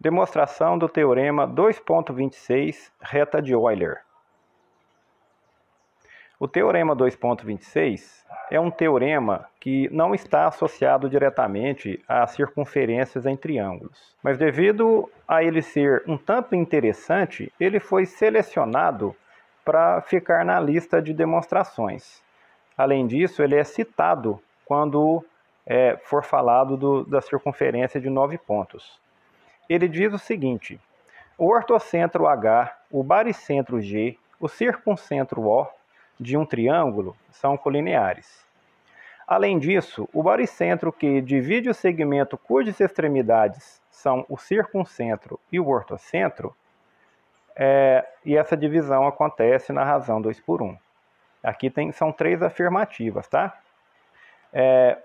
Demonstração do teorema 2.26, reta de Euler. O teorema 2.26 é um teorema que não está associado diretamente a circunferências em triângulos. Mas devido a ele ser um tanto interessante, ele foi selecionado para ficar na lista de demonstrações. Além disso, ele é citado quando for falado da circunferência de 9 pontos. Ele diz o seguinte: o ortocentro H, o baricentro G, o circuncentro O de um triângulo são colineares. Além disso, o baricentro que divide o segmento cujas extremidades são o circuncentro e o ortocentro, e essa divisão acontece na razão 2 por 1. Aqui são 3 afirmativas, tá?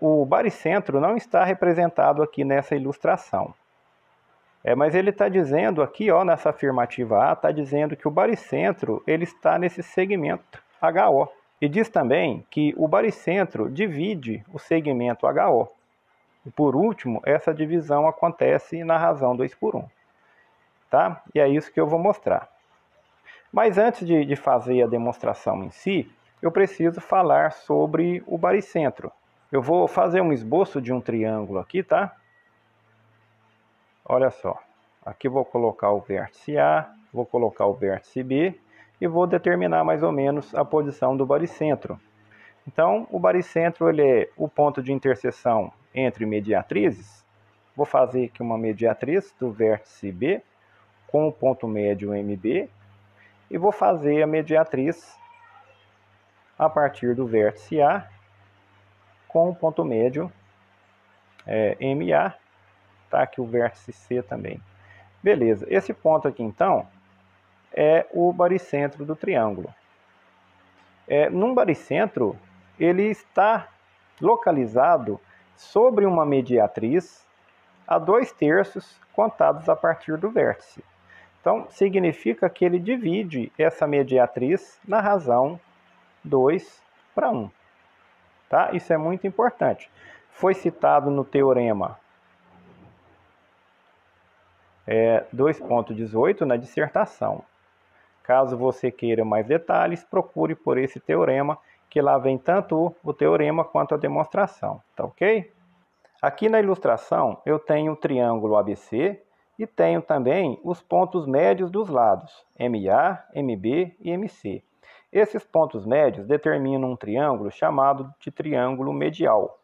O baricentro não está representado aqui nessa ilustração. Mas ele está dizendo aqui, ó, nessa afirmativa A, está dizendo que o baricentro ele está nesse segmento HO. E diz também que o baricentro divide o segmento HO. E por último, essa divisão acontece na razão 2 por 1. Tá? E é isso que eu vou mostrar. Mas antes de fazer a demonstração em si, eu preciso falar sobre o baricentro. Eu vou fazer um esboço de um triângulo aqui, tá? Olha só, aqui vou colocar o vértice A, vou colocar o vértice B e vou determinar mais ou menos a posição do baricentro. Então, o baricentro ele é o ponto de interseção entre mediatrizes. Vou fazer aqui uma mediatriz do vértice B com o ponto médio MB e vou fazer a mediatriz a partir do vértice A com o ponto médio MA. Tá aqui o vértice C também. Beleza, esse ponto aqui então é o baricentro do triângulo. Num baricentro, ele está localizado sobre uma mediatriz a 2/3 contados a partir do vértice. Então, significa que ele divide essa mediatriz na razão 2 para 1. Tá? Isso é muito importante. Foi citado no teorema 2.18 na dissertação. Caso você queira mais detalhes, procure por esse teorema, que lá vem tanto o teorema quanto a demonstração, tá ok? Aqui na ilustração eu tenho o triângulo ABC e tenho também os pontos médios dos lados, MA, MB e MC. Esses pontos médios determinam um triângulo chamado de triângulo medial.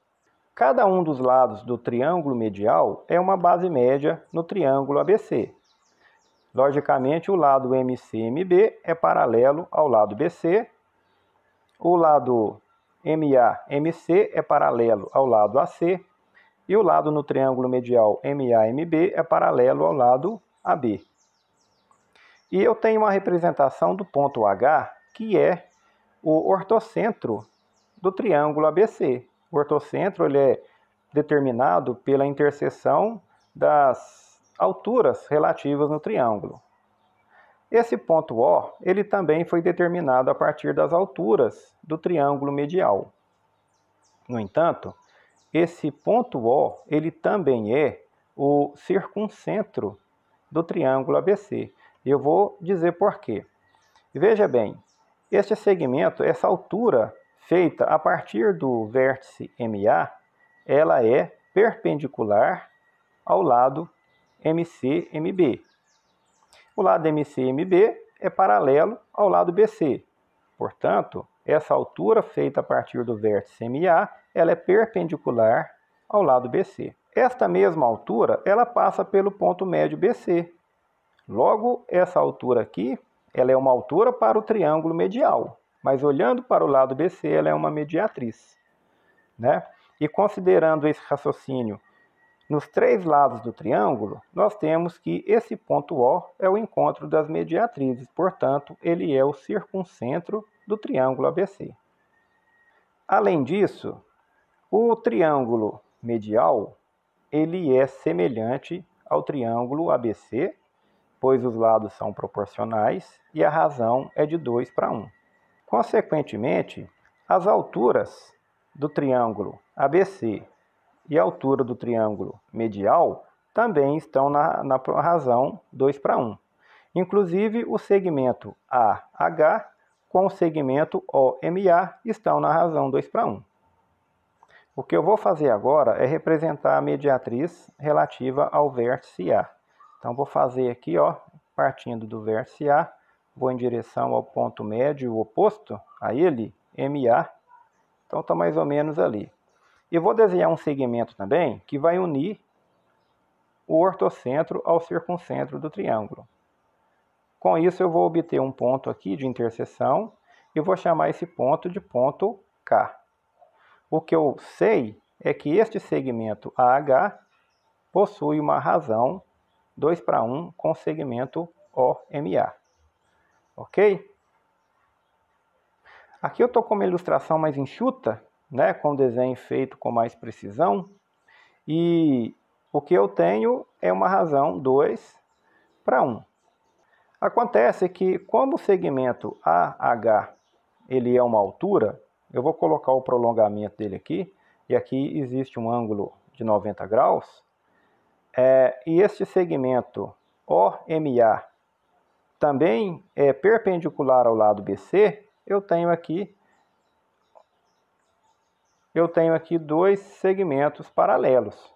Cada um dos lados do triângulo medial é uma base média no triângulo ABC. Logicamente, o lado MC-MB é paralelo ao lado BC, o lado MA-MC é paralelo ao lado AC, e o lado no triângulo medial MA-MB é paralelo ao lado AB. E eu tenho uma representação do ponto H, que é o ortocentro do triângulo ABC. O ortocentro ele é determinado pela interseção das alturas relativas no triângulo. Esse ponto O ele também foi determinado a partir das alturas do triângulo medial. No entanto, esse ponto O ele também é o circuncentro do triângulo ABC. Eu vou dizer por quê. Veja bem, este segmento, essa altura feita a partir do vértice MA, ela é perpendicular ao lado MC-MB. O lado MC-MB é paralelo ao lado BC. Portanto, essa altura feita a partir do vértice MA, ela é perpendicular ao lado BC. Esta mesma altura, ela passa pelo ponto médio BC. Logo, essa altura aqui, ela é uma altura para o triângulo medial. Mas olhando para o lado BC, ela é uma mediatriz, né? E considerando esse raciocínio nos 3 lados do triângulo, nós temos que esse ponto O é o encontro das mediatrizes, portanto, ele é o circuncentro do triângulo ABC. Além disso, o triângulo medial, ele é semelhante ao triângulo ABC, pois os lados são proporcionais e a razão é de 2 para 1. Consequentemente, as alturas do triângulo ABC e a altura do triângulo medial também estão na razão 2:1. Inclusive, o segmento AH com o segmento OMA estão na razão 2:1. O que eu vou fazer agora é representar a mediatriz relativa ao vértice A. Então, vou fazer aqui, ó, partindo do vértice A, vou em direção ao ponto médio oposto a ele, MA. Então, está mais ou menos ali. E vou desenhar um segmento também que vai unir o ortocentro ao circuncentro do triângulo. Com isso, eu vou obter um ponto aqui de interseção e vou chamar esse ponto de ponto K. O que eu sei é que este segmento AH possui uma razão 2:1 com o segmento OMA. Ok? Aqui eu estou com uma ilustração mais enxuta, né, com o desenho feito com mais precisão. E o que eu tenho é uma razão 2:1. Acontece que, como o segmento AH ele é uma altura, eu vou colocar o prolongamento dele aqui, e aqui existe um ângulo de 90 graus, e este segmento OMA também é perpendicular ao lado BC, eu tenho aqui dois segmentos paralelos.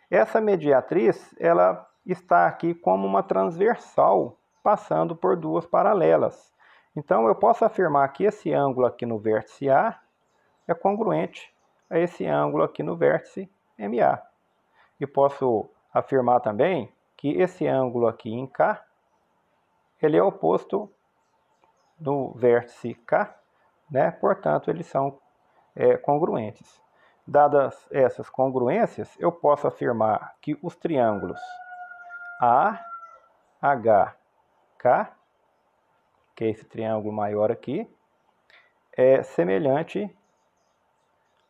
Essa mediatriz, ela está aqui como uma transversal, passando por duas paralelas. Então, eu posso afirmar que esse ângulo aqui no vértice A é congruente a esse ângulo aqui no vértice MA. E posso afirmar também que esse ângulo aqui em K, ele é oposto no vértice K, né? Portanto, eles são congruentes. Dadas essas congruências, eu posso afirmar que os triângulos AHK, que é esse triângulo maior aqui, é semelhante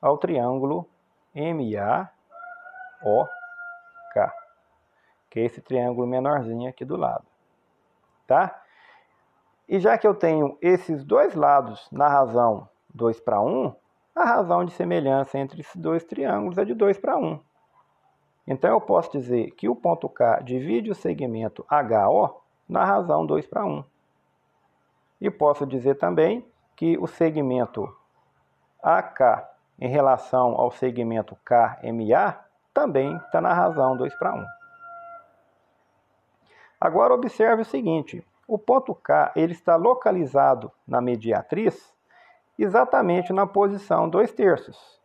ao triângulo MAOK, que é esse triângulo menorzinho aqui do lado. Tá? E já que eu tenho esses dois lados na razão 2:1, a razão de semelhança entre esses dois triângulos é de 2:1. Então, eu posso dizer que o ponto K divide o segmento HO na razão 2:1. E posso dizer também que o segmento AK em relação ao segmento KMA também está na razão 2:1. Agora, observe o seguinte. O ponto K ele está localizado na mediatriz exatamente na posição 2/3.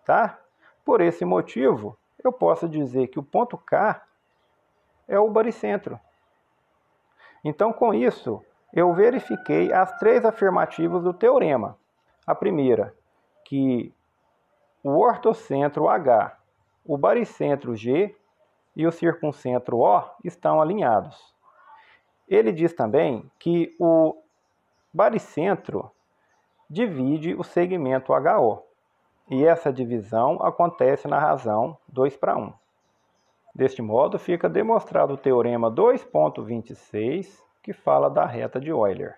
Tá? Por esse motivo, eu posso dizer que o ponto K é o baricentro. Então, com isso, eu verifiquei as três afirmativas do teorema. A primeira, que o ortocentro H, o baricentro G e o circuncentro O estão alinhados. Ele diz também que o baricentro divide o segmento HO. E essa divisão acontece na razão 2:1. Deste modo, fica demonstrado o teorema 2.26, que fala da reta de Euler.